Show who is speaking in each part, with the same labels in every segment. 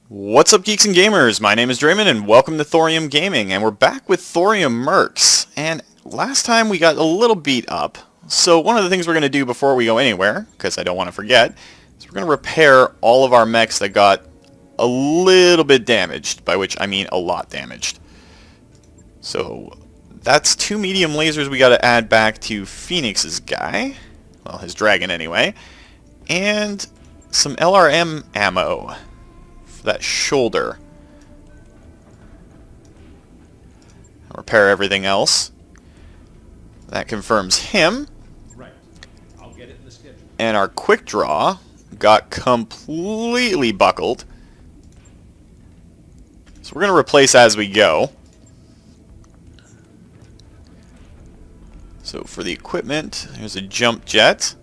Speaker 1: What's up, geeks and gamers? My name is Drementfh and welcome to Thorium Gaming, and we're back with Thorium Mercs. And last time we got a little beat up, so one of the things we're going to do before we go anywhere, because I don't want to forget, is we're going to repair all of our mechs that got a little bit damaged, by which I mean a lot damaged. So that's 2 medium lasers we got to add back to Phoenix's guy, well, his dragon anyway, and some LRM ammo. That shoulder. I'll repair everything else. That confirms him.
Speaker 2: Right. I'll get it in the schedule.
Speaker 1: And our quick draw got completely buckled. So we're going to replace as we go. So for the equipment, here's a jump jet,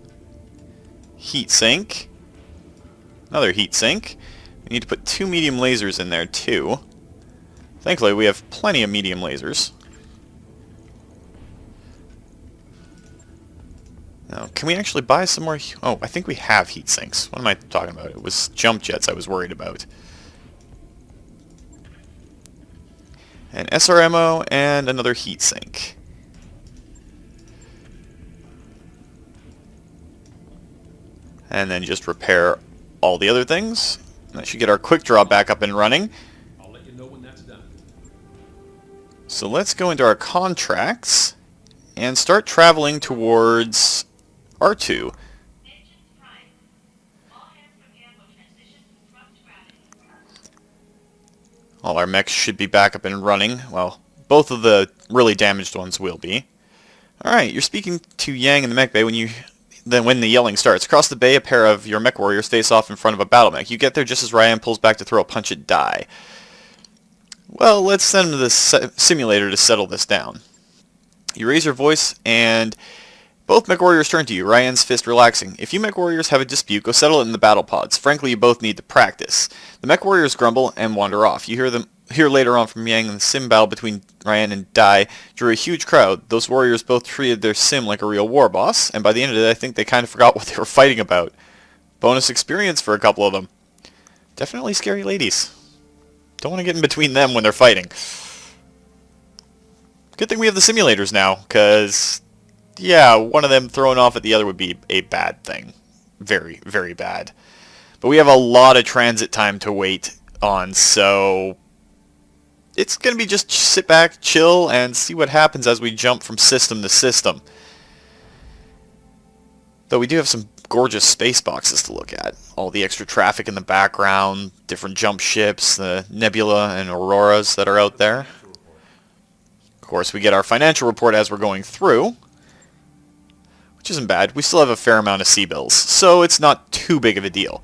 Speaker 1: heat sink, another heat sink. We need to put 2 medium lasers in there too. Thankfully we have plenty of medium lasers. Now, can we actually buy some more? Oh, I think we have heat sinks. What am I talking about? It was jump jets I was worried about. An SRMO and another heat sink. And then just repair all the other things. That should get our quick draw back up and running.
Speaker 2: I'll let you know when that's done.
Speaker 1: So let's go into our contracts and start traveling towards Artru. All our mechs should be back up and running. Well, both of the really damaged ones will be. Alright, you're speaking to Yang in the mech bay when the yelling starts. Across the bay, a pair of your mech warriors face off in front of a battle mech. You get there just as Ryan pulls back to throw a punch at die. Well, let's send him to the simulator to settle this down. You raise your voice, and both mech warriors turn to you, Ryan's fist relaxing. If you mech warriors have a dispute, go settle it in the battle pods. Frankly, you both need to practice. The mech warriors grumble and wander off. You hear later on from Yang, the sim battle between Ryan and Dai drew a huge crowd. Those warriors both treated their sim like a real war boss, and by the end of it, I think they kind of forgot what they were fighting about. Bonus experience for a couple of them. Definitely scary ladies. Don't want to get in between them when they're fighting. Good thing we have the simulators now, because, yeah, one of them thrown off at the other would be a bad thing. Very, very bad. But we have a lot of transit time to wait on, so it's going to be just sit back, chill, and see what happens as we jump from system to system. Though we do have some gorgeous space boxes to look at. All the extra traffic in the background, different jump ships, the nebula and auroras that are out there. Of course, we get our financial report as we're going through, which isn't bad. We still have a fair amount of sea bills, so it's not too big of a deal.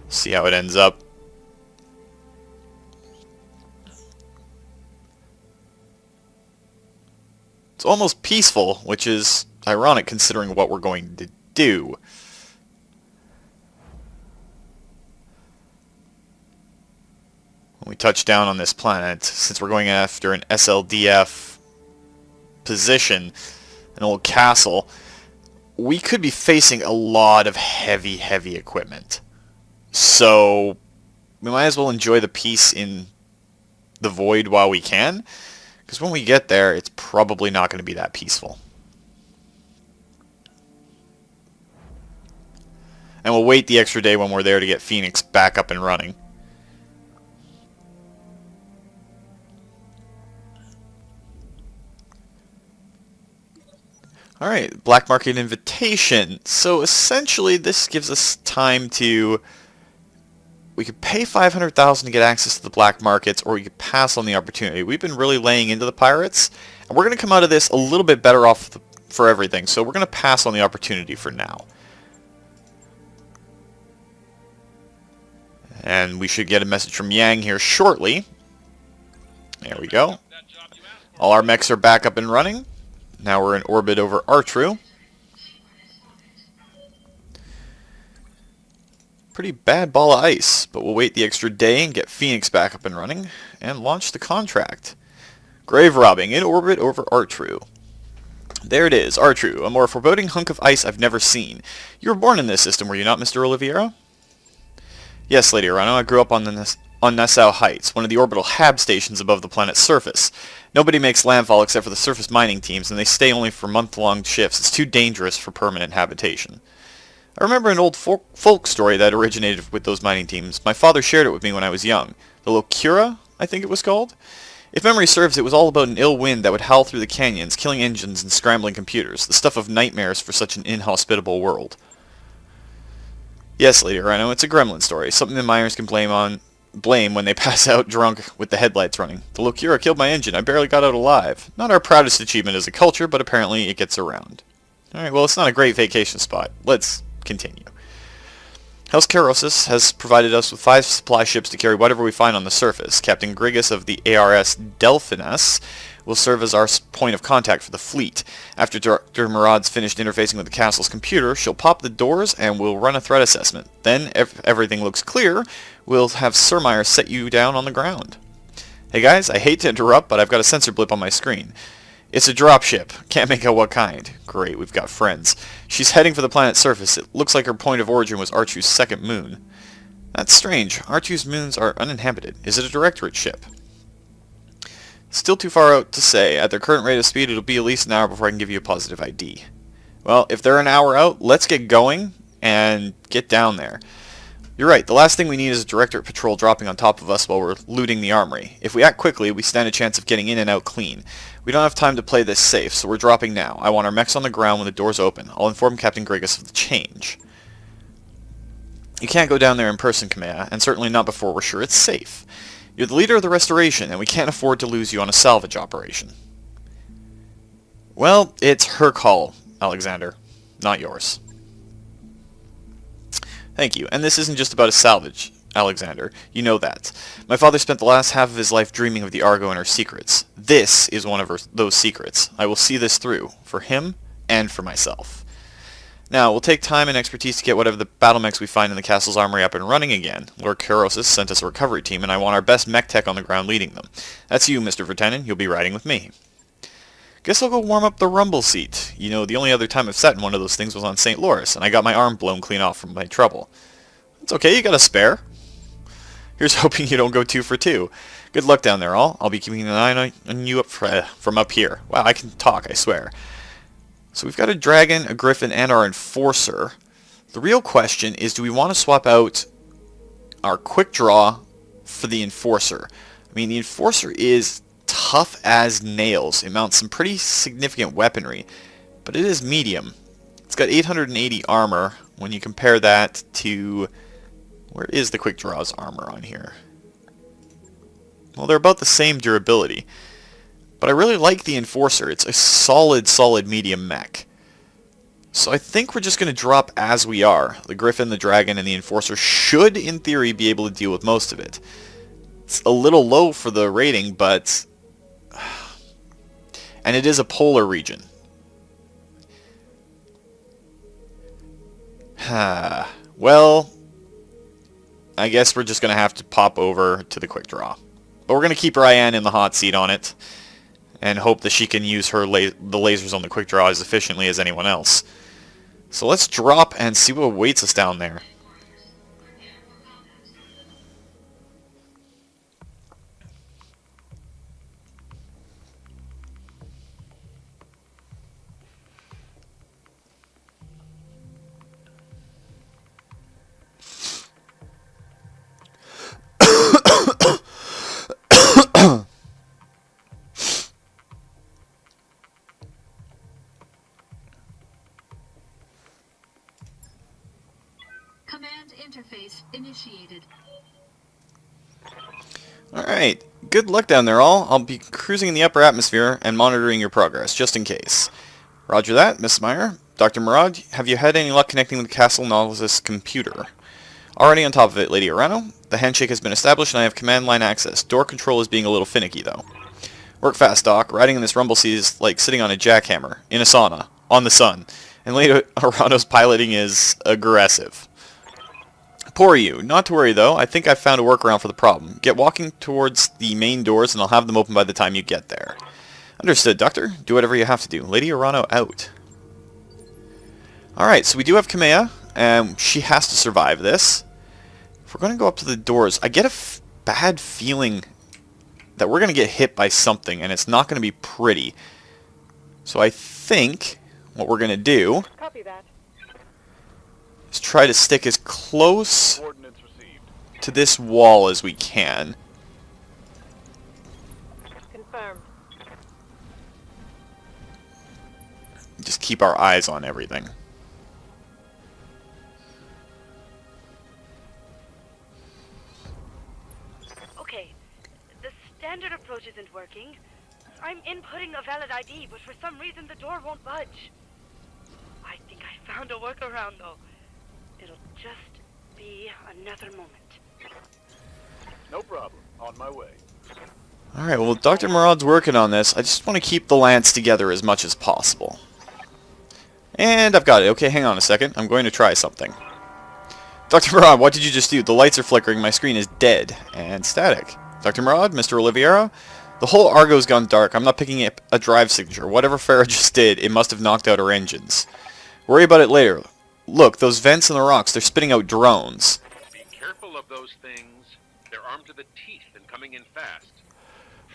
Speaker 1: See how it ends up. It's almost peaceful, which is ironic considering what we're going to do. When we touch down on this planet, since we're going after an SLDF position, an old castle, we could be facing a lot of heavy equipment. So we might as well enjoy the peace in the void while we can. Because when we get there, it's probably not going to be that peaceful. And we'll wait the extra day when we're there to get Phoenix back up and running. Alright, Black Market Invitation. So essentially this gives us time to... We could pay $500,000 to get access to the black markets, or we could pass on the opportunity. We've been really laying into the pirates, and we're going to come out of this a little bit better off for everything, so we're going to pass on the opportunity for now. And we should get a message from Yang here shortly. There we go. All our mechs are back up and running. Now we're in orbit over Artru. Pretty bad ball of ice, but we'll wait the extra day and get Phoenix back up and running and launch the contract. Grave robbing in orbit over Artru. There it is, Artru, a more foreboding hunk of ice I've never seen. You were born in this system, were you not, Mr. Oliveira? Yes, Lady Arano, I grew up on Nassau Heights, one of the orbital HAB stations above the planet's surface. Nobody makes landfall except for the surface mining teams, and they stay only for month-long shifts. It's too dangerous for permanent habitation. I remember an old folk story that originated with those mining teams. My father shared it with me when I was young. The Locura, I think it was called? If memory serves, it was all about an ill wind that would howl through the canyons, killing engines and scrambling computers, the stuff of nightmares for such an inhospitable world. Yes, Lady Rhino, it's a gremlin story, something the miners can blame when they pass out drunk with the headlights running. The Locura killed my engine. I barely got out alive. Not our proudest achievement as a culture, but apparently it gets around. Alright, well, it's not a great vacation spot. Let's continue. Hellscape has provided us with 5 supply ships to carry whatever we find on the surface. Captain Grigus of the ARS Delphinus will serve as our point of contact for the fleet. After Dr. Murad's finished interfacing with the castle's computer, she'll pop the doors and we'll run a threat assessment. Then, if everything looks clear, we'll have Sir Meyer set you down on the ground. Hey guys, I hate to interrupt, but I've got a sensor blip on my screen. It's a dropship. Can't make out what kind. Great, we've got friends. She's heading for the planet's surface. It looks like her point of origin was Artru's second moon. That's strange. Artru's moons are uninhabited. Is it a directorate ship? Still too far out to say. At their current rate of speed, it'll be at least an hour before I can give you a positive ID. Well, if they're an hour out, let's get going and get down there. You're right, the last thing we need is a directorate patrol dropping on top of us while we're looting the armory. If we act quickly, we stand a chance of getting in and out clean. We don't have time to play this safe, so we're dropping now. I want our mechs on the ground when the doors open. I'll inform Captain Grigus of the change. You can't go down there in person, Kamea, and certainly not before we're sure it's safe. You're the leader of the Restoration, and we can't afford to lose you on a salvage operation. Well, it's her call, Alexander, not yours. Thank you. And this isn't just about a salvage, Alexander. You know that. My father spent the last half of his life dreaming of the Argo and her secrets. This is one of those secrets. I will see this through, for him and for myself. Now, we'll take time and expertise to get whatever the battle mechs we find in the castle's armory up and running again. Lord Madaeras sent us a recovery team, and I want our best mech tech on the ground leading them. That's you, Mr. Vertanen. You'll be riding with me. Guess I'll go warm up the rumble seat. You know, the only other time I've sat in one of those things was on St. Louis, and I got my arm blown clean off from my trouble. It's okay, you got a spare. Here's hoping you don't go 2 for 2. Good luck down there, all. I'll be keeping an eye on you from up here. Wow, I can talk, I swear. So we've got a dragon, a griffin, and our enforcer. The real question is, do we want to swap out our quick draw for the enforcer? I mean, the enforcer is tough as nails. It mounts some pretty significant weaponry, but it is medium. It's got 880 armor when you compare that to... Where is the quick draw's armor on here? Well, they're about the same durability. But I really like the enforcer. It's a solid medium mech. So I think we're just going to drop as we are. The griffin, the dragon, and the enforcer should, in theory, be able to deal with most of it. It's a little low for the rating, but... And it is a polar region. Well, I guess we're just going to have to pop over to the quick draw. But we're going to keep Ryan in the hot seat on it, and hope that she can use her the lasers on the quick draw as efficiently as anyone else. So let's drop and see what awaits us down there.
Speaker 3: Command interface initiated.
Speaker 1: Alright, good luck down there all. I'll be cruising in the upper atmosphere and monitoring your progress, just in case. Roger that, Miss Meyer. Dr. Murad, have you had any luck connecting with the Castle Nautilus computer? Already on top of it, Lady Arano. The handshake has been established and I have command line access. Door control is being a little finicky, though. Work fast, Doc. Riding in this rumble seat is like sitting on a jackhammer, in a sauna, on the sun. And Lady Arano's piloting is aggressive. Poor you. Not to worry, though. I think I've found a workaround for the problem. Get walking towards the main doors, and I'll have them open by the time you get there. Understood, Doctor. Do whatever you have to do. Lady Arano out. Alright, so we do have Kamea, and she has to survive this. If we're going to go up to the doors, I get a bad feeling that we're going to get hit by something, and it's not going to be pretty. So I think what we're going to do
Speaker 4: Copy that.
Speaker 1: is try to stick as close to this wall as we can.
Speaker 4: Confirmed.
Speaker 1: Just keep our eyes on everything.
Speaker 5: Okay, the standard approach isn't working. I'm inputting a valid ID, but for some reason the door won't budge. I think I found a workaround, though. It'll just be another moment.
Speaker 6: No problem. On my way.
Speaker 1: Alright, well, Dr. Murad's working on this. I just want to keep the lance together as much as possible. And I've got it. Okay, hang on a second. I'm going to try something. Dr. Murad, what did you just do? The lights are flickering. My screen is dead and static. Dr. Murad, Mr. Oliveira, the whole Argo's gone dark. I'm not picking up a drive signature. Whatever Farah just did, it must have knocked out our engines. Worry about it later. Look, those vents in the rocks, they're spitting out drones.
Speaker 7: Be careful of those things. They're armed to the teeth and coming in fast.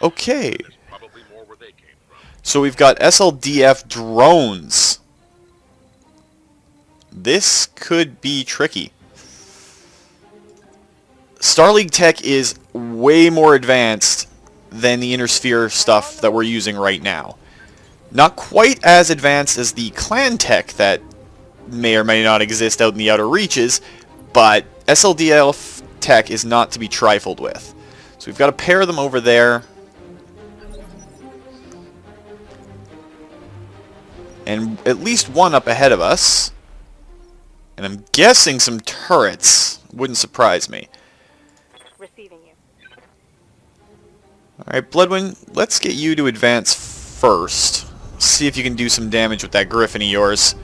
Speaker 1: Okay.
Speaker 7: There's probably more where they came from.
Speaker 1: So we've got SLDF drones. This could be tricky. Starleague tech is way more advanced than the Inner Sphere stuff that we're using right now. Not quite as advanced as the clan tech that may or may not exist out in the outer reaches, but SLDF tech is not to be trifled with. So we've got a pair of them over there. And at least one up ahead of us. And I'm guessing some turrets. Wouldn't surprise me.
Speaker 4: Receiving you.
Speaker 1: Alright, Bloodwind, let's get you to advance first. See if you can do some damage with that griffin of yours.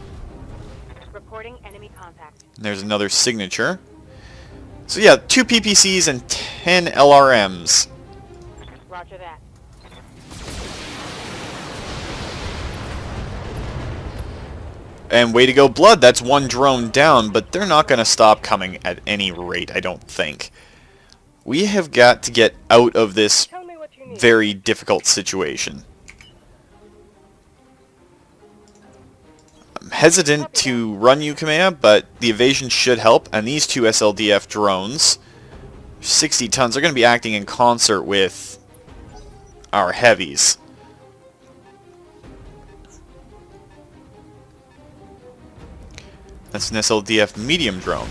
Speaker 4: Reporting enemy contact.
Speaker 1: And there's another signature. So yeah, 2 PPCs and 10 LRMs.
Speaker 4: Roger that.
Speaker 1: And way to go, Blood. That's one drone down, but they're not going to stop coming at any rate, I don't think. We have got to get out of this
Speaker 4: Tell me what you need.
Speaker 1: very difficult situation. I'm hesitant to run you, Kamea, but the evasion should help, and these 2 SLDF drones, 60 tons, are going to be acting in concert with our heavies. That's an SLDF medium drone.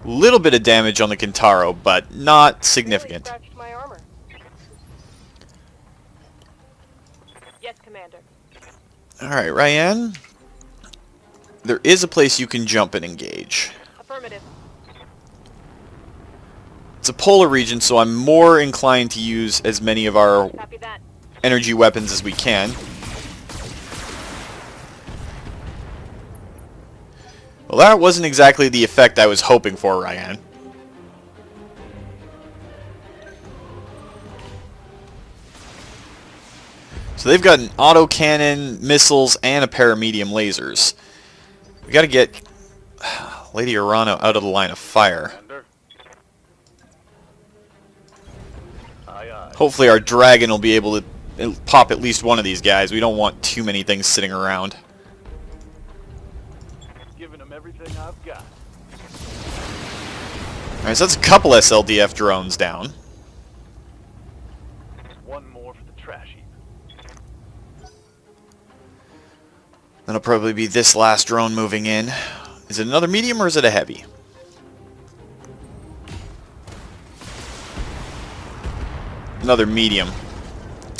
Speaker 1: Little bit of damage on the Kintaro, but not significant.
Speaker 4: Barely scratched my armor. Yes, Commander.
Speaker 1: Alright, Ryan. There is a place you can jump and engage.
Speaker 4: Affirmative.
Speaker 1: It's a polar region, so I'm more inclined to use as many of our
Speaker 4: Copy that.
Speaker 1: energy weapons as we can. Well, that wasn't exactly the effect I was hoping for, Ryan. So they've got an autocannon, missiles, and a pair of medium lasers. We gotta get Lady Urano out of the line of fire.
Speaker 6: Commander. Aye, aye.
Speaker 1: Hopefully our dragon will be able to pop at least one of these guys. We don't want too many things sitting around.
Speaker 6: Giving them everything I've got.
Speaker 1: Alright, so that's a couple SLDF drones down.
Speaker 6: One more for the trash heap.
Speaker 1: That'll probably be this last drone moving in. Is it another medium or is it a heavy? Another medium.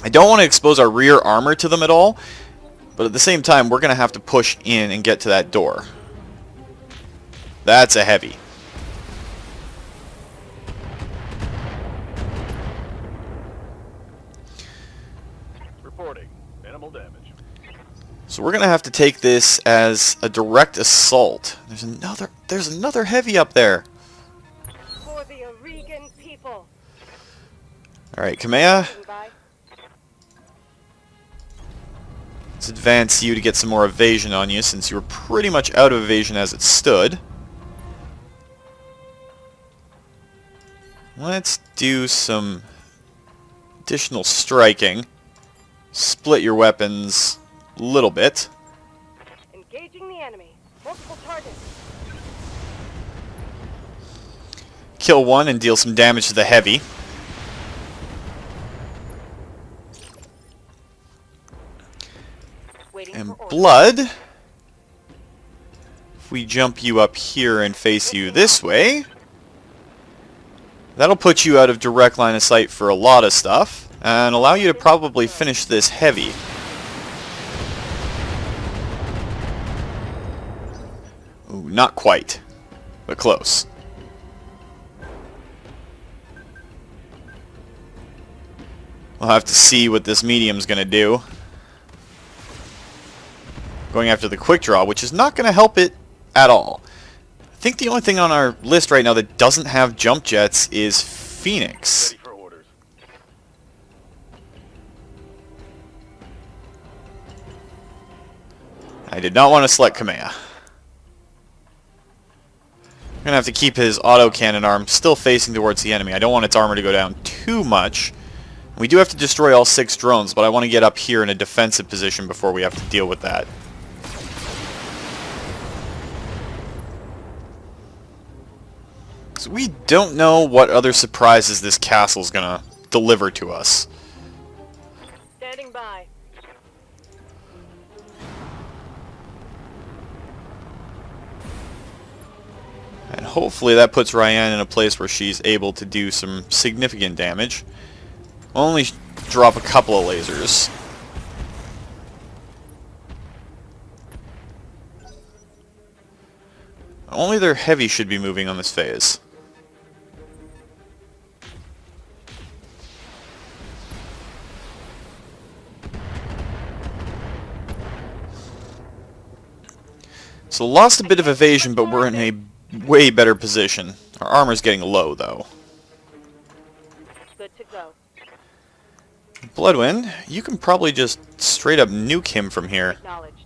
Speaker 1: I don't want to expose our rear armor to them at all, but at the same time, we're going to have to push in and get to that door. That's a heavy.
Speaker 6: Reporting. Minimal damage.
Speaker 1: So we're going to have to take this as a direct assault. There's another heavy up there.
Speaker 4: For the Aurigan people.
Speaker 1: Alright, Kamea,
Speaker 4: Stand by.
Speaker 1: let's advance you to get some more evasion on you since you were pretty much out of evasion as it stood. Let's do some additional striking. Split your weapons a little bit.
Speaker 4: Engaging the enemy. Multiple targets.
Speaker 1: Kill one and deal some damage to the heavy.
Speaker 4: Waiting
Speaker 1: And
Speaker 4: for orders.
Speaker 1: blood. If we jump you up here and face you this way, that'll put you out of direct line of sight for a lot of stuff, and allow you to probably finish this heavy. Ooh, not quite, but close. We'll have to see what this medium's going to do. Going after the quick draw, which is not going to help it at all. I think the only thing on our list right now that doesn't have jump jets is Phoenix.
Speaker 6: Ready for orders.
Speaker 1: I did not want to select Kamea. I'm going to have to keep his autocannon arm still facing towards the enemy. I don't want its armor to go down too much. We do have to destroy all 6 drones, but I want to get up here in a defensive position before we have to deal with that. So we don't know what other surprises this castle's going to deliver to us.
Speaker 4: Standing by.
Speaker 1: And hopefully that puts Ryan in a place where she's able to do some significant damage. Only drop a couple of lasers. Only their heavy should be moving on this phase. So lost a bit of evasion, but we're in a way better position. Our armor's getting low, though.
Speaker 4: Good to go.
Speaker 1: Bloodwind, you can probably just straight up nuke him from here.
Speaker 4: Acknowledged.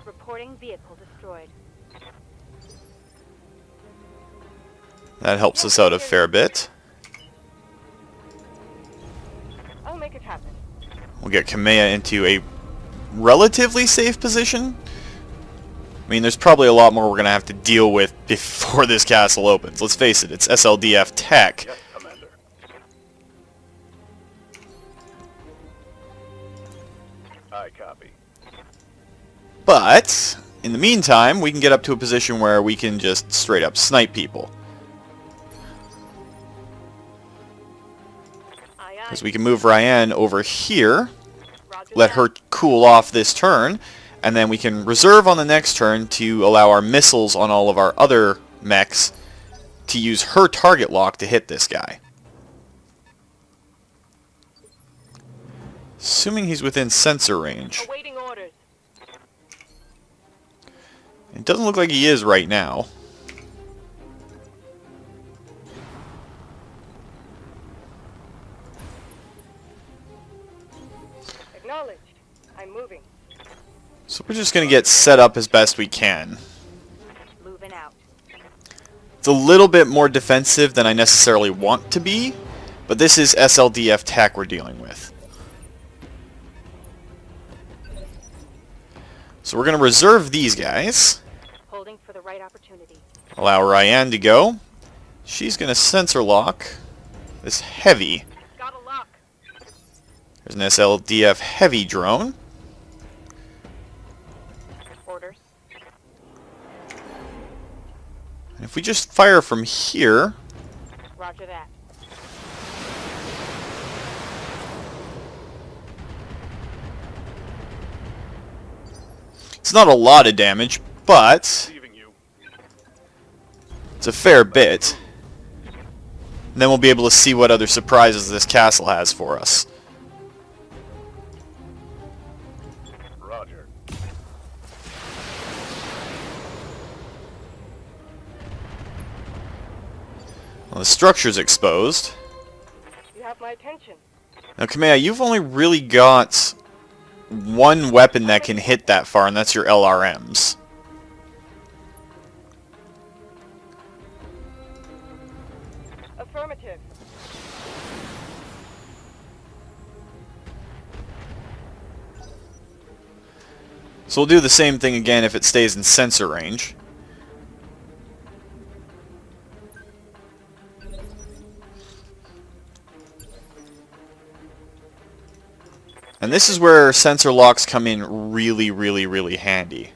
Speaker 4: Reporting vehicle destroyed.
Speaker 1: That helps us out a fair bit.
Speaker 4: I'll make it happen.
Speaker 1: We'll get Kamea into a relatively safe position. I mean, there's probably a lot more we're going to have to deal with before this castle opens. Let's face it, it's SLDF tech.
Speaker 6: Yes, Commander. I copy.
Speaker 1: But, in the meantime, we can get up to a position where we can just straight up snipe people.
Speaker 4: Aye, aye.
Speaker 1: Because we can move Ryan over here,
Speaker 4: Roger
Speaker 1: let
Speaker 4: that.
Speaker 1: her cool off this turn, and then we can reserve on the next turn to allow our missiles on all of our other mechs to use her target lock to hit this guy. Assuming he's within sensor range.
Speaker 4: Awaiting orders.
Speaker 1: It doesn't look like he is right now.
Speaker 4: Acknowledged. I'm moving.
Speaker 1: So we're just going to get set up as best we can.
Speaker 4: Moving out.
Speaker 1: It's a little bit more defensive than I necessarily want to be, but this is SLDF tech we're dealing with. So we're going to reserve these guys.
Speaker 4: Holding for the right opportunity.
Speaker 1: Allow Ryan to go. She's going to sensor lock this heavy.
Speaker 4: Got a lock.
Speaker 1: There's an SLDF heavy drone.
Speaker 4: Orders.
Speaker 1: And if we just fire from here,
Speaker 4: Roger that.
Speaker 1: it's not a lot of damage, but
Speaker 6: Receiving you.
Speaker 1: it's a fair bit. And then we'll be able to see what other surprises this castle has for us.
Speaker 6: Roger.
Speaker 1: Well, the structure's exposed.
Speaker 4: You have my attention.
Speaker 1: Now, Kamea, you've only really got one weapon that can hit that far, and that's your LRMs.
Speaker 4: Affirmative.
Speaker 1: So we'll do the same thing again if it stays in sensor range. And this is where sensor locks come in really, really, really handy.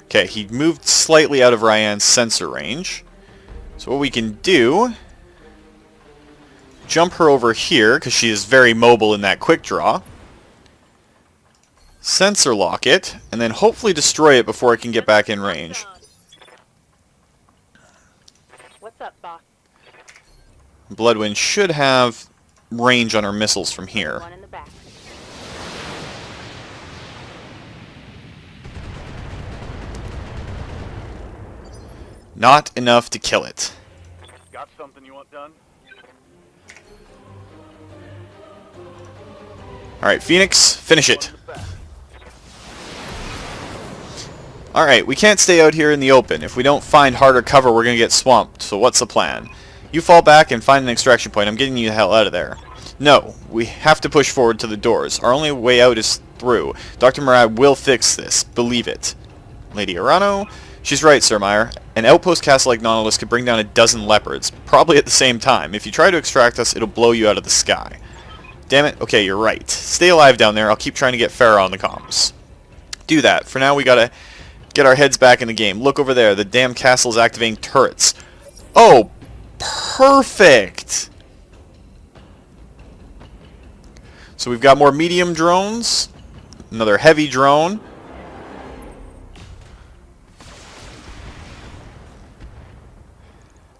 Speaker 1: Okay, he moved slightly out of Ryan's sensor range. So what we can do, jump her over here, because she is very mobile in that quick draw. Sensor lock it, and then hopefully destroy it before it can get back in range.
Speaker 4: What's up, boss?
Speaker 1: Bloodwind should have range on her missiles from here.
Speaker 4: One in the back.
Speaker 1: Not enough to kill it.
Speaker 6: Got something you want done?
Speaker 1: Alright, Phoenix, finish it.
Speaker 6: One in the back.
Speaker 1: Alright, we can't stay out here in the open. If we don't find harder cover, we're going to get swamped. So what's the plan? You fall back and find an extraction point. I'm getting you the hell out of there. No, we have to push forward to the doors. Our only way out is through. Dr. Murad will fix this. Believe it. Lady Arano? She's right, Sir Meyer. An outpost castle like Nautilus could bring down a dozen leopards, probably at the same time. If you try to extract us, it'll blow you out of the sky. Damn it. Okay, you're right. Stay alive down there. I'll keep trying to get Farah on the comms. Do that. For now, we gotta get our heads back in the game. Look over there. The damn castle's activating turrets. Oh, perfect! So we've got more medium drones. Another heavy drone.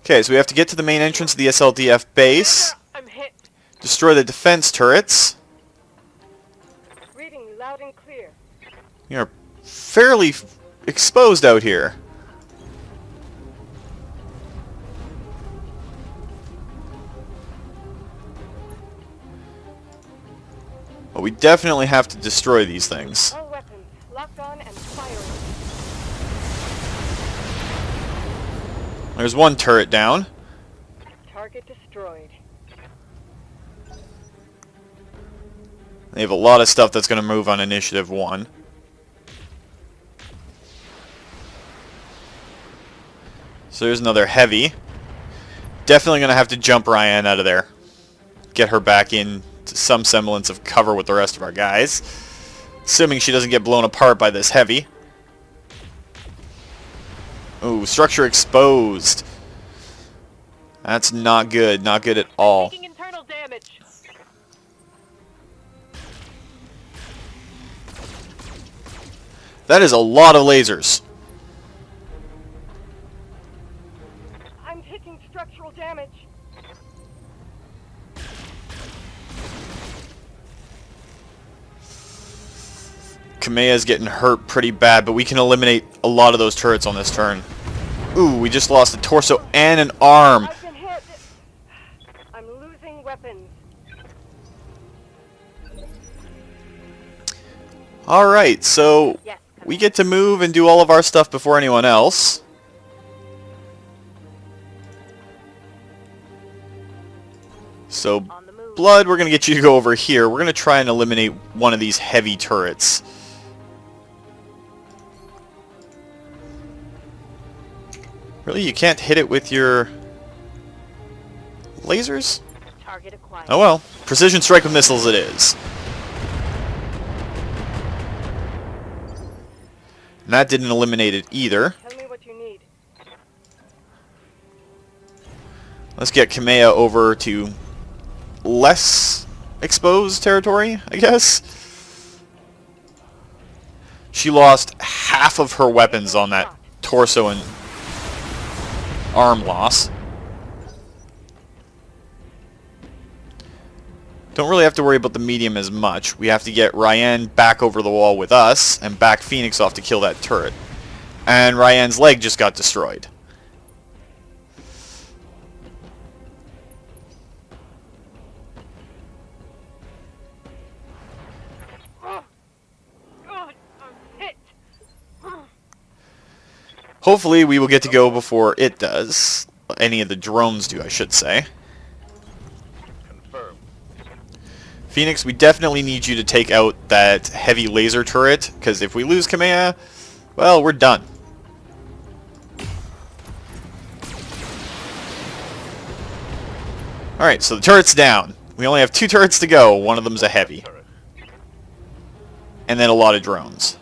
Speaker 1: Okay, so we have to get to the main entrance of the SLDF base.
Speaker 4: I'm hit.
Speaker 1: Destroy the defense turrets.
Speaker 4: Reading loud and clear.
Speaker 1: We are fairly exposed out here. But we definitely have to destroy these things.
Speaker 4: All weapons locked on and firing.
Speaker 1: There's one turret down.
Speaker 4: Target destroyed.
Speaker 1: They have a lot of stuff that's going to move on Initiative 1. So there's another heavy. Definitely going to have to jump Ryan out of there. Get her back in to some semblance of cover with the rest of our guys. Assuming she doesn't get blown apart by this heavy. Ooh, structure exposed. That's not good. Not good at all.
Speaker 4: Taking internal damage.
Speaker 1: That is a lot of lasers.
Speaker 4: I'm taking structural damage.
Speaker 1: Kameya's getting hurt pretty bad, but we can eliminate a lot of those turrets on this turn. Ooh, we just lost a torso and an arm.
Speaker 4: I've been hit. I'm losing weapons.
Speaker 1: Alright, so
Speaker 4: Yes.
Speaker 1: we get to move and do all of our stuff before anyone else. So,
Speaker 4: On the move.
Speaker 1: Blood, we're going to get you to go over here. We're going to try and eliminate one of these heavy turrets. Really? You can't hit it with your lasers?
Speaker 4: Target acquired.
Speaker 1: Oh well. Precision strike with missiles it is. And that didn't eliminate it either.
Speaker 4: Tell me what you need.
Speaker 1: Let's get Kameya over to less exposed territory, I guess. She lost half of her weapons on that torso and arm loss. Don't really have to worry about the medium as much. We have to get Ryan back over the wall with us and back Phoenix off to kill that turret. And Ryan's leg just got destroyed. Hopefully we will get to go before it does. Any of the drones do, I should say.
Speaker 6: Confirmed.
Speaker 1: Phoenix, we definitely need you to take out that heavy laser turret, because if we lose Kamea, well, we're done. Alright, so the turret's down. We only have 2 turrets to go. One of them's a heavy.
Speaker 6: Turret.
Speaker 1: And then a lot of drones.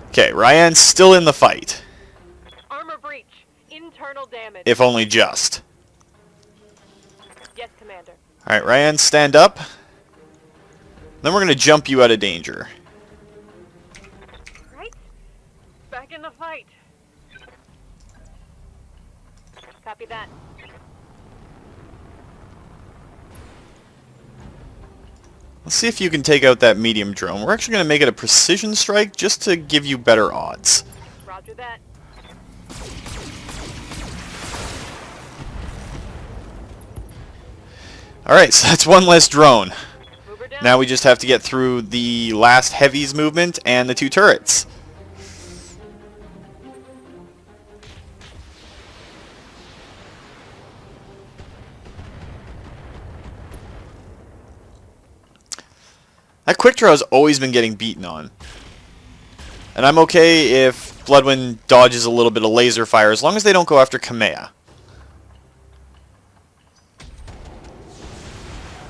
Speaker 1: Okay, Ryan's still in the fight.
Speaker 4: Armor breach. Internal damage.
Speaker 1: If only just.
Speaker 4: Yes, Commander.
Speaker 1: Alright, Ryan, stand up. Then we're going to jump you out of danger.
Speaker 4: Right? Back in the fight. Copy that.
Speaker 1: Let's see if you can take out that medium drone. We're actually going to make it a precision strike just to give you better odds.
Speaker 4: Roger that.
Speaker 1: Alright, so that's one less drone.
Speaker 4: Move her down.
Speaker 1: Now we just have to get through the last heavies movement and the 2 turrets. That quick draw has always been getting beaten on. And I'm okay if Bloodwind dodges a little bit of laser fire as long as they don't go after Kamea.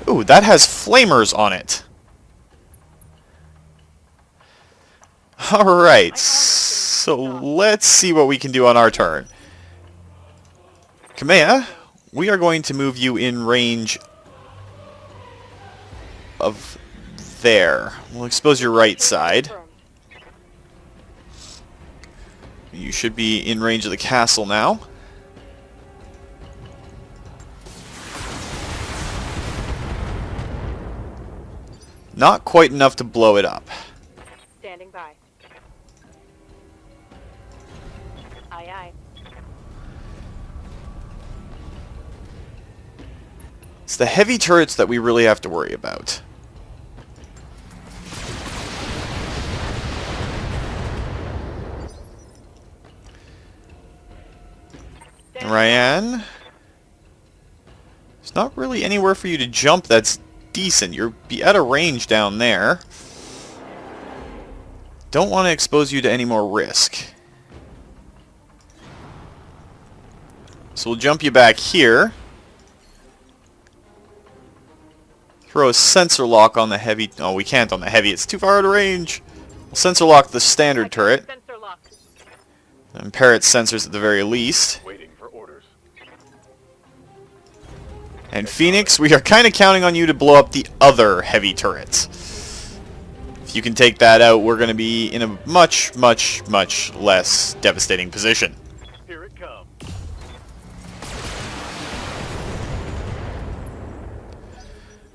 Speaker 1: Ooh, that has flamers on it. Alright, so let's see what we can do on our turn. Kamea, we are going to move you in range of there. We'll expose your right side.
Speaker 4: Confirmed.
Speaker 1: You should be in range of the castle now. Not quite enough to blow it up.
Speaker 4: Standing by. Aye, aye.
Speaker 1: It's the heavy turrets that we really have to worry about. Ryan, there's not really anywhere for you to jump that's decent. You'll be out of range down there. Don't want to expose you to any more risk. So we'll jump you back here. Throw a sensor lock on the heavy. No, we can't on the heavy. It's too far out of range. We'll sensor lock the standard turret.
Speaker 4: Sensor lock.
Speaker 1: And pair its sensors at the very least.
Speaker 6: Waiting for orders.
Speaker 1: And Phoenix, we are kind of counting on you to blow up the other heavy turrets. If you can take that out, we're going to be in a much, much, much less devastating position.
Speaker 6: Here it comes.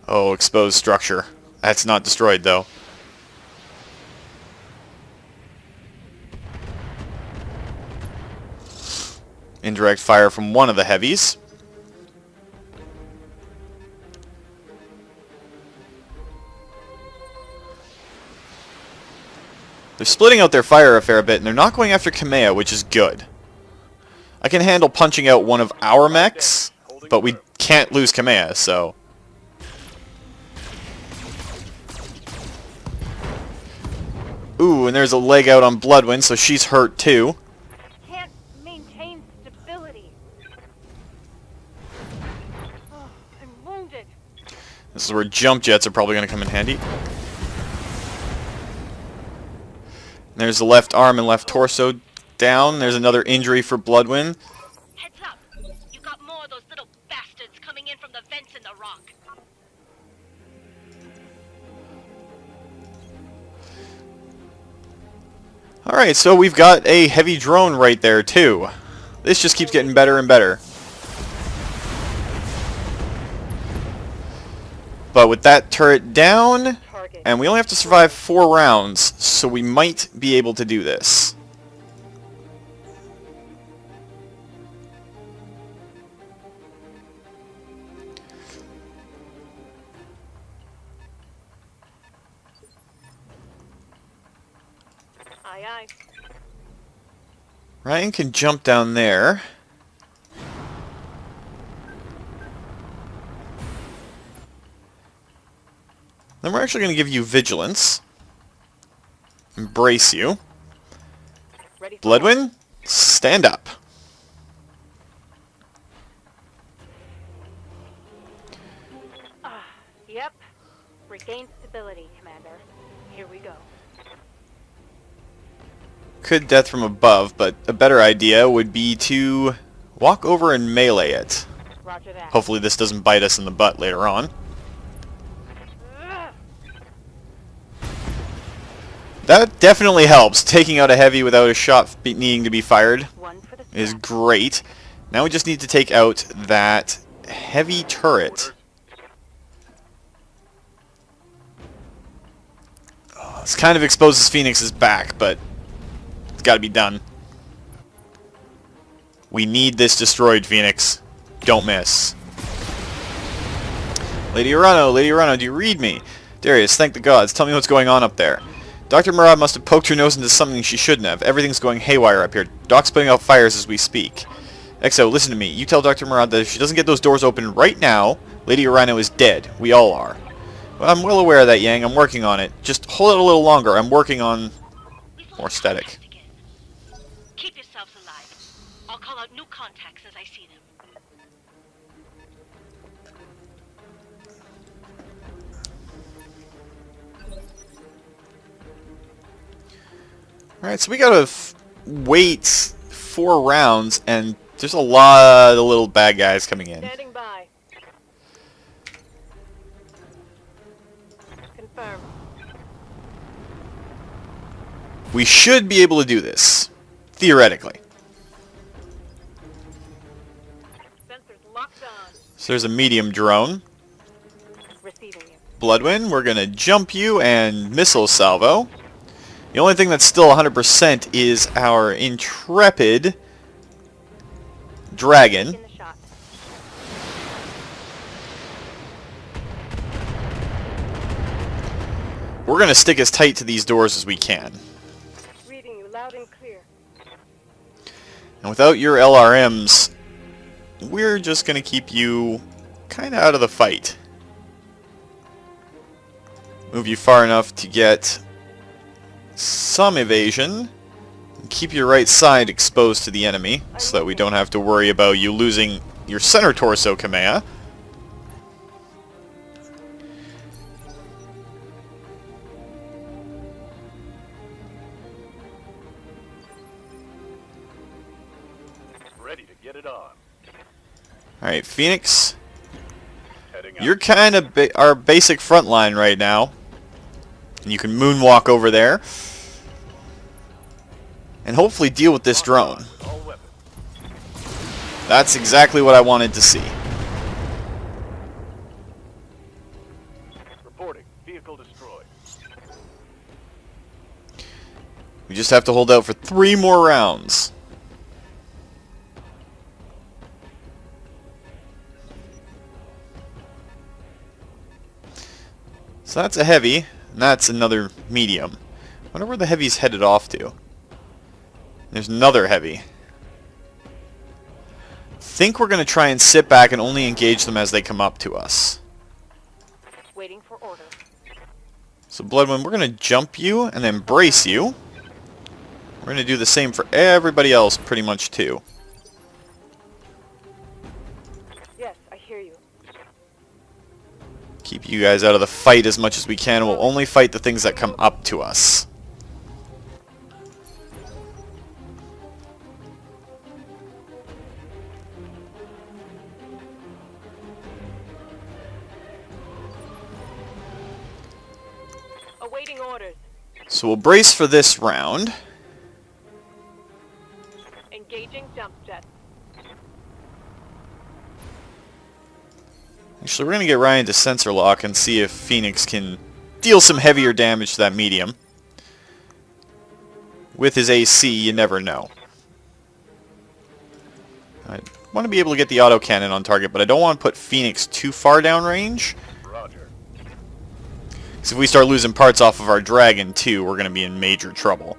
Speaker 1: Oh, exposed structure. That's not destroyed, though. Indirect fire from one of the heavies. They're splitting out their fire a fair bit, and they're not going after Kamea, which is good. I can handle punching out one of our mechs, but we can't lose Kamea, so... Ooh, and there's a leg out on Bloodwind, so she's hurt too.
Speaker 4: Can't maintain stability. Oh, I'm wounded.
Speaker 1: This is where jump jets are probably going to come in handy. And there's the left arm and left torso down. There's another injury for Bloodwind.
Speaker 5: Heads up! You got more of those little bastards coming in from the vents in the rock.
Speaker 1: Alright, so we've got a heavy drone right there too. This just keeps getting better and better. But with that turret down,
Speaker 4: Target.
Speaker 1: and we only have to survive 4 rounds, so we might be able to do this.
Speaker 4: Aye, aye.
Speaker 1: Ryan can jump down there. Then we're actually going to give you vigilance. Embrace you.
Speaker 4: Ready for
Speaker 1: Bloodwind, stand up.
Speaker 4: Yep. Regain stability, Commander. Here we go.
Speaker 1: Could death from above, but a better idea would be to walk over and melee it.
Speaker 4: Roger that.
Speaker 1: Hopefully this doesn't bite us in the butt later on.
Speaker 4: Ugh.
Speaker 1: That definitely helps. Taking out a heavy without a shot needing to be fired
Speaker 4: One for the
Speaker 1: is
Speaker 4: scrap.
Speaker 1: great. Now we just need to take out that heavy turret. Oh, this kind of exposes Phoenix's back, but it's got to be done. We need this destroyed, Phoenix. Don't miss. Lady Urano, do you read me? Darius, thank the gods. Tell me what's going on up there. Dr. Murad must have poked her nose into something she shouldn't have. Everything's going haywire up here. Doc's putting out fires as we speak. Exo, listen to me. You tell Dr. Murad that if she doesn't get those doors open right now, Lady Urano is dead. We all are. Well, I'm well aware of that, Yang. I'm working on it. Just hold it a little longer. I'm working on more static.
Speaker 5: Keep yourselves alive. I'll call out new contacts as I see them.
Speaker 1: Alright, so we gotta wait 4 rounds, and there's a lot of little bad guys coming in.
Speaker 4: Standing by. Confirm.
Speaker 1: We should be able to do this. Theoretically.
Speaker 4: Sensors locked on.
Speaker 1: So there's a medium drone.
Speaker 4: Receiving you.
Speaker 1: Bloodwind, we're gonna jump you and missile salvo. The only thing that's still 100% is our intrepid dragon.
Speaker 4: In the shot.
Speaker 1: We're gonna stick as tight to these doors as we can.
Speaker 4: Reading you loud and clear.
Speaker 1: And without your LRMs, we're just gonna keep you kinda out of the fight. Move you far enough to get some evasion. Keep your right side exposed to the enemy, so that we don't have to worry about you losing your center torso, Kamea.
Speaker 6: Ready to get it on.
Speaker 1: Alright, Phoenix,
Speaker 6: Heading out.
Speaker 1: you're kind of our basic front line right now. And you can moonwalk over there. And hopefully deal with this drone.
Speaker 6: All weapons.
Speaker 1: That's exactly what I wanted to see.
Speaker 6: Reporting. Vehicle destroyed.
Speaker 1: We just have to hold out for 3 more rounds. So that's a heavy, and that's another medium. I wonder where the heavy's headed off to. There's another heavy. Think we're going to try and sit back and only engage them as they come up to us.
Speaker 4: Waiting for order.
Speaker 1: So Bloodwind, we're going to jump you and then brace you. We're going to do the same for everybody else pretty much too.
Speaker 4: Yes, I hear you.
Speaker 1: Keep you guys out of the fight as much as we can. We'll only fight the things that come up to us.
Speaker 4: Awaiting orders.
Speaker 1: So we'll brace for this round.
Speaker 4: Engaging jump jet.
Speaker 1: Actually, we're going to get Ryan to sensor lock and see if Phoenix can deal some heavier damage to that medium. With his AC, you never know. I want to be able to get the autocannon on target, but I don't want to put Phoenix too far down range.
Speaker 6: Roger.
Speaker 1: Because if we start losing parts off of our dragon, too, we're going to be in major trouble.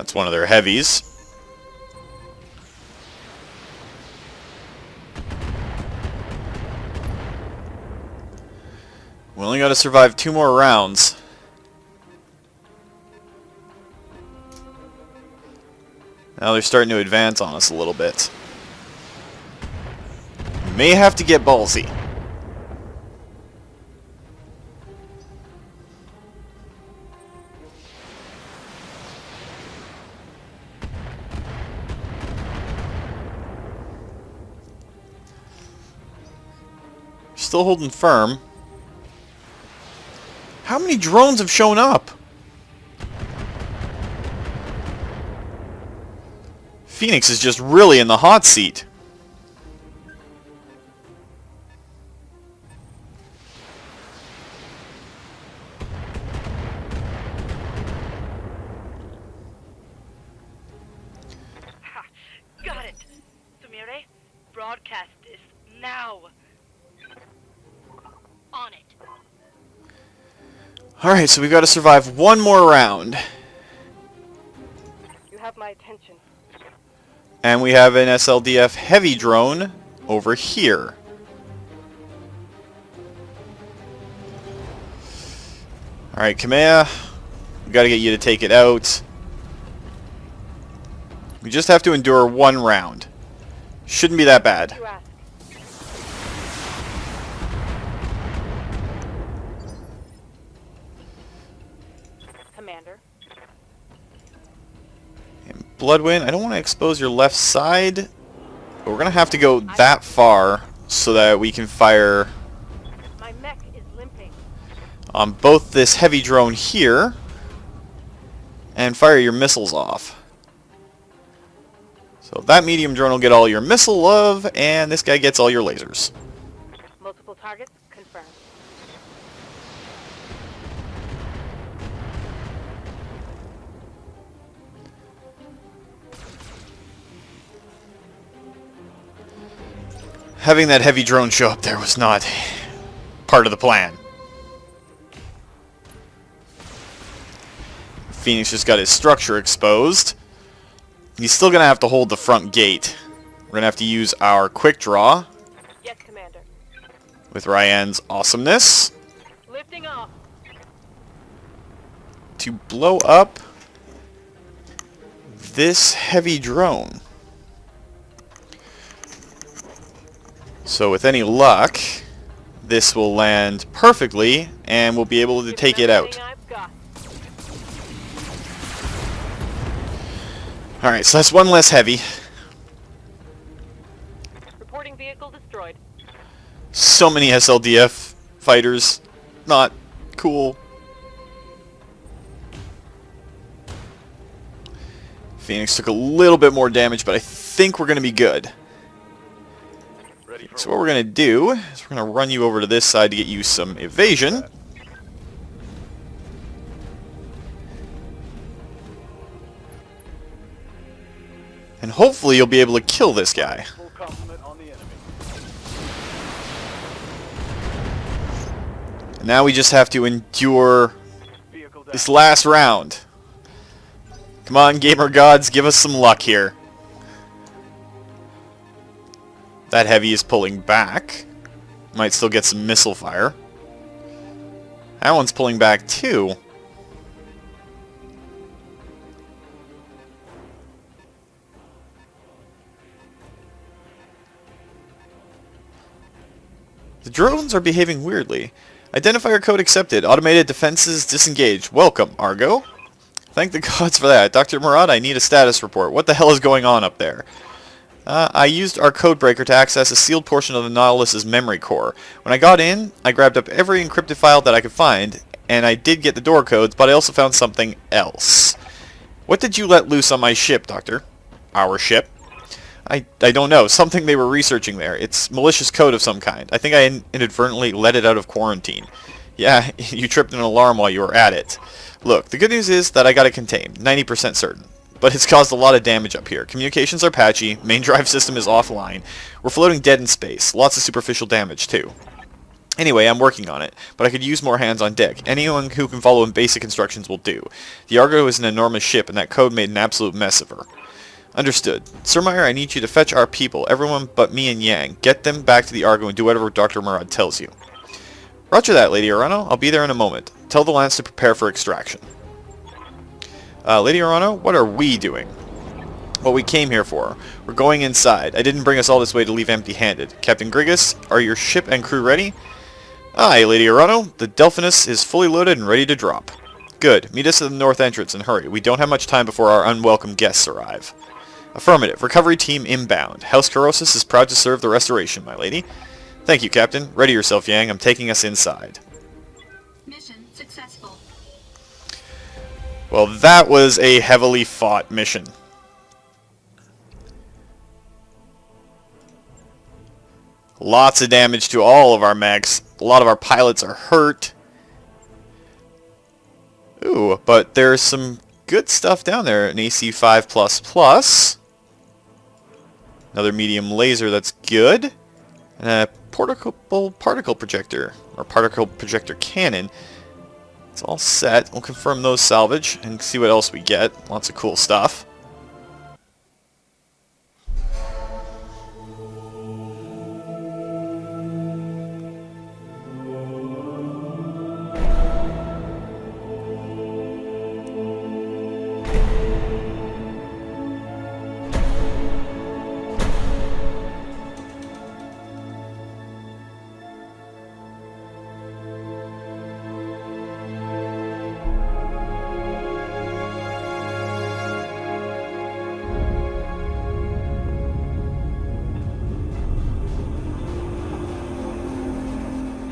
Speaker 1: That's one of their heavies. We only got to survive 2 more rounds. Now they're starting to advance on us a little bit. May have to get ballsy. Still holding firm. How many drones have shown up? Phoenix is just really in the hot seat.
Speaker 5: Ha! Got it! Sumire, broadcast this now! On it.
Speaker 1: Alright, so we've got to survive 1 more round.
Speaker 4: You have my attention.
Speaker 1: And we have an SLDF heavy drone over here. Alright, Kamea, we got to get you to take it out. We just have to endure 1 round. Shouldn't be that bad.
Speaker 4: You ask. Commander.
Speaker 1: And Bloodwind, I don't want to expose your left side, but we're going to have to go that far so that we can fire
Speaker 4: My mech is limping.
Speaker 1: on both this heavy drone here and fire your missiles off. So that medium drone will get all your missile love, and this guy gets all your lasers.
Speaker 4: Multiple targets confirmed.
Speaker 1: Having that heavy drone show up there was not part of the plan. Phoenix just got his structure exposed. He's still going to have to hold the front gate. We're going to have to use our quick draw
Speaker 4: Yes, Commander.
Speaker 1: with Ryan's awesomeness
Speaker 4: Lifting off.
Speaker 1: to blow up this heavy drone. So with any luck, this will land perfectly and we'll be able to take it out.
Speaker 4: Everything I've got.
Speaker 1: Alright, so that's 1 less heavy.
Speaker 4: Reporting vehicle destroyed.
Speaker 1: So many SLDF fighters. Not cool. Phoenix took a little bit more damage, but I think we're going to be good.
Speaker 6: Ready for
Speaker 1: So what we're going to do is we're going to run you over to this side to get you some evasion. And hopefully you'll be able to kill this guy.
Speaker 6: full complement on the enemy.
Speaker 1: And now we just have to endure
Speaker 6: Vehicle down.
Speaker 1: this last round. Come on, gamer gods, give us some luck here. That heavy is pulling back. Might still get some missile fire. That one's pulling back too. The drones are behaving weirdly. Identifier code accepted. Automated defenses disengaged. Welcome, Argo. Thank the gods for that. Dr. Murad, I need a status report. What the hell is going on up there? I used our codebreaker to access a sealed portion of the Nautilus's memory core. When I got in, I grabbed up every encrypted file that I could find, and I did get the door codes, but I also found something else. What did you let loose on my ship, Doctor? Our ship? I don't know. Something they were researching there. It's malicious code of some kind. I think I inadvertently let it out of quarantine. Yeah, you tripped an alarm while you were at it. Look, the good news is that I got it contained. 90% certain. But it's caused a lot of damage up here. Communications are patchy. Main drive system is offline. We're floating dead in space. Lots of superficial damage, too. Anyway, I'm working on it, but I could use more hands on deck. Anyone who can follow in basic instructions will do. The Argo is an enormous ship, and that code made an absolute mess of her. Understood. Sir Meyer, I need you to fetch our people, everyone but me and Yang. Get them back to the Argo and do whatever Dr. Murad tells you. Roger that, Lady Arano. I'll be there in a moment. Tell the Lance to prepare for extraction. Lady Arano, what are we doing? What we came here for. We're going inside. I didn't bring us all this way to leave empty-handed. Captain Grigas, are your ship and crew ready? Aye, Lady Arano. The Delphinus is fully loaded and ready to drop. Good. Meet us at the north entrance and hurry. We don't have much time before our unwelcome guests arrive. Affirmative. Recovery team inbound. House Carosis is proud to serve the restoration, my lady. Thank you, Captain. Ready yourself, Yang. I'm taking us inside.
Speaker 3: Mission successful.
Speaker 1: Well, that was a heavily fought mission. Lots of damage to all of our mechs. A lot of our pilots are hurt. Ooh, but there's some good stuff down there. An AC-5++. Another medium laser, that's good. And a portable particle projector, or particle projector cannon. It's all set. We'll confirm those salvage and see what else we get. Lots of cool stuff.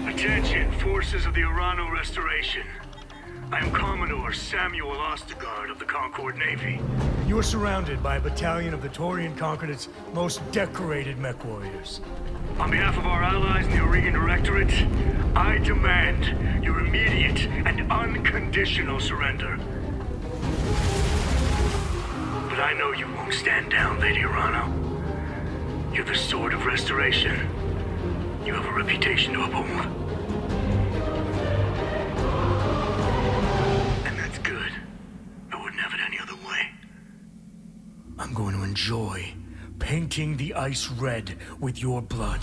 Speaker 8: Attention, forces of the Arano Restoration. I am Commodore Samuel Ostegard of the Concord Navy. You are surrounded by a battalion of the Thorium Concordate's most decorated mech warriors. On behalf of our allies in the Aurigan Directorate, I demand your immediate and unconditional surrender. But I know you won't stand down, Lady Arano. You're the Sword of Restoration. You have a reputation to uphold. And that's good. I wouldn't have it any other way. I'm going to enjoy painting the ice red with your blood.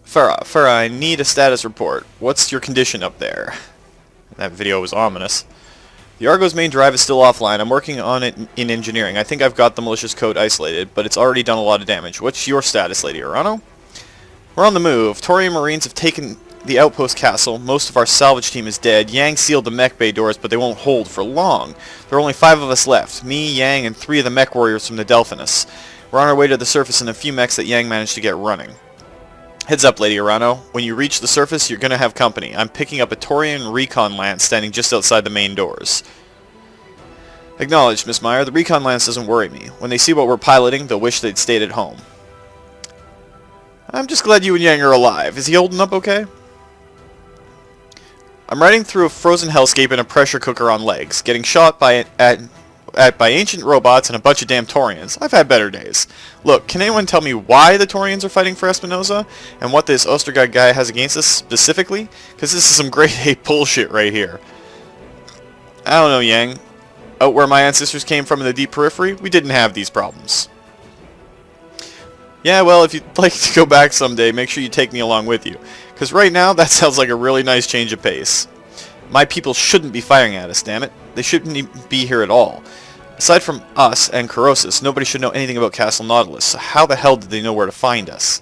Speaker 1: Farah, I need a status report. What's your condition up there? That video was ominous. The Argo's main drive is still offline. I'm working on it in engineering. I think I've got the malicious code isolated, but it's already done a lot of damage. What's your status, Lady Arano? We're on the move. Thorium Marines have taken the outpost castle. Most of our salvage team is dead. Yang sealed the mech bay doors, but they won't hold for long. There are only 5 of us left. Me, Yang, and 3 of the mech warriors from the Delphinus. We're on our way to the surface and a few mechs that Yang managed to get running. Heads up, Lady Arano. When you reach the surface, you're going to have company. I'm picking up a Thorium recon lance standing just outside the main doors. Acknowledged, Miss Meyer. The recon lance doesn't worry me. When they see what we're piloting, they'll wish they'd stayed at home. I'm just glad you and Yang are alive. Is he holding up okay? I'm riding through a frozen hellscape in a pressure cooker on legs, getting shot by ancient robots and a bunch of damn Taurians. I've had better days. Look, can anyone tell me why the Taurians are fighting for Espinosa? And what this Ostergaard guy has against us specifically? Because this is some grade A bullshit right here. I don't know, Yang. Out where my ancestors came from in the deep periphery, we didn't have these problems. Yeah, well, if you'd like to go back someday, make sure you take me along with you. Because right now, that sounds like a really nice change of pace. My people shouldn't be firing at us, damn it. They shouldn't be here at all. Aside from us and Carosis, nobody should know anything about Castle Nautilus, so how the hell did they know where to find us?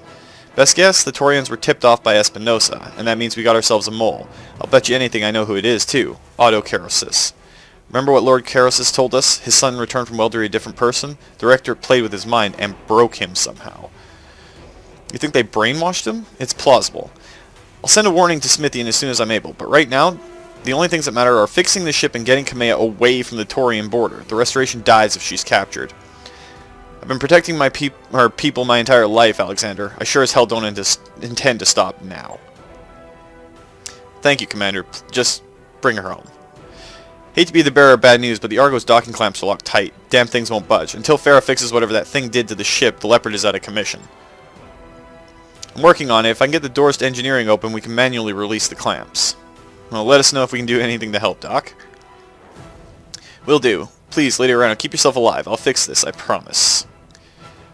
Speaker 1: Best guess, the Taurians were tipped off by Espinosa, and that means we got ourselves a mole. I'll bet you anything I know who it is, too. Otto Carosis. Remember what Lord Carosis told us? His son returned from Welder a different person? The Rector played with his mind and broke him somehow. You think they brainwashed him? It's plausible. I'll send a warning to Smithian as soon as I'm able, but right now, the only things that matter are fixing the ship and getting Kamea away from the Thorium border. The Restoration dies if she's captured. I've been protecting my people my entire life, Alexander. I sure as hell don't intend to stop now. Thank you, Commander. Just bring her home. Hate to be the bearer of bad news, but the Argo's docking clamps are locked tight. Damn things won't budge. Until Farah fixes whatever that thing did to the ship, the Leopard is out of commission. I'm working on it. If I can get the doors to engineering open, we can manually release the clamps. Well, let us know if we can do anything to help, Doc. Will do. Please, Lady Arano, keep yourself alive. I'll fix this, I promise.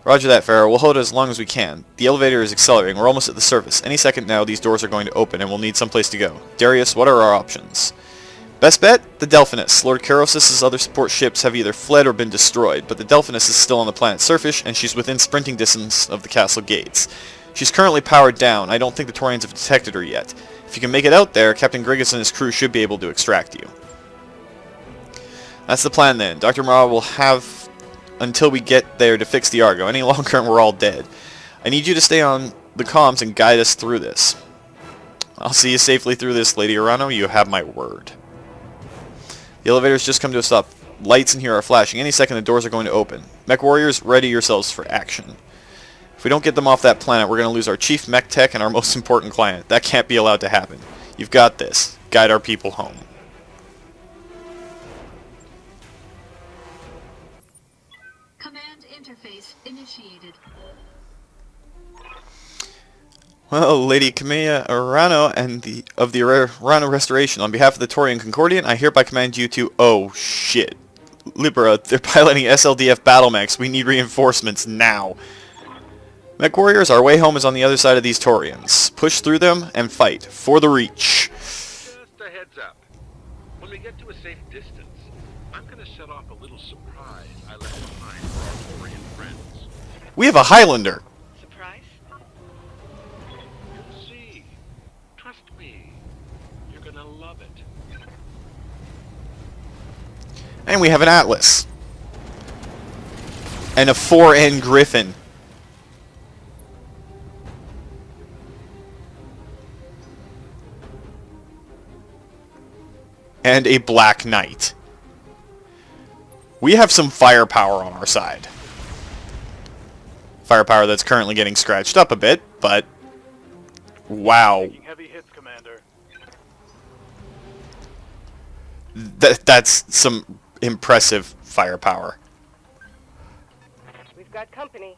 Speaker 1: Roger that, Farah. We'll hold it as long as we can. The elevator is accelerating. We're almost at the surface. Any second now, these doors are going to open, and we'll need someplace to go. Darius, what are our options? Best bet? The Delphinus. Lord Kairos' other support ships have either fled or been destroyed, but the Delphinus is still on the planet's surface, and she's within sprinting distance of the castle gates. She's currently powered down. I don't think the Taurians have detected her yet. If you can make it out there, Captain Grigas and his crew should be able to extract you. That's the plan then. Dr. Mara will have until we get there to fix the Argo. Any longer and we're all dead. I need you to stay on the comms and guide us through this. I'll see you safely through this, Lady Arano. You have my word. The elevator's just come to a stop. Lights in here are flashing. Any second the doors are going to open. Mech warriors, ready yourselves for action. If we don't get them off that planet, we're going to lose our chief mech tech and our most important client. That can't be allowed to happen. You've got this. Guide our people home.
Speaker 3: Command interface initiated.
Speaker 1: Well, Lady Camilla Arano and of the Arano Restoration, on behalf of the Thorium Concordian, I hereby command you to... Oh, shit. Libera, they're piloting SLDF battle mechs. We need reinforcements now. Mech warriors, our way home is on the other side of these Taurians. Push through them and fight for the Reach.
Speaker 7: Just a heads up. When we get to a safe distance, I'm going to set off a little surprise I left behind for our Taurian friends.
Speaker 1: We have a Highlander.
Speaker 5: Surprise?
Speaker 7: You'll see. Trust me. You're going to love it.
Speaker 1: And we have an Atlas. And a 4N Griffin. And a Black Knight. We have some firepower on our side. Firepower that's currently getting scratched up a bit, but... Wow.
Speaker 6: Taking heavy hits, Commander.
Speaker 1: That's some impressive firepower.
Speaker 4: We've got company.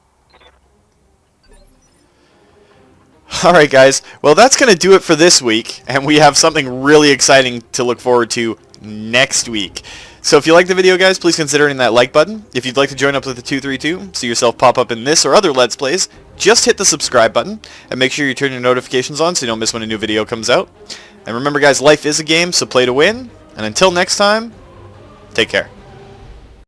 Speaker 1: Alright guys, well that's going to do it for this week, and we have something really exciting to look forward to next week. So if you like the video guys, please consider hitting that like button. If you'd like to join up with the 232, see yourself pop up in this or other Let's Plays, just hit the subscribe button, and make sure you turn your notifications on so you don't miss when a new video comes out. And remember guys, life is a game, so play to win, and until next time, take care.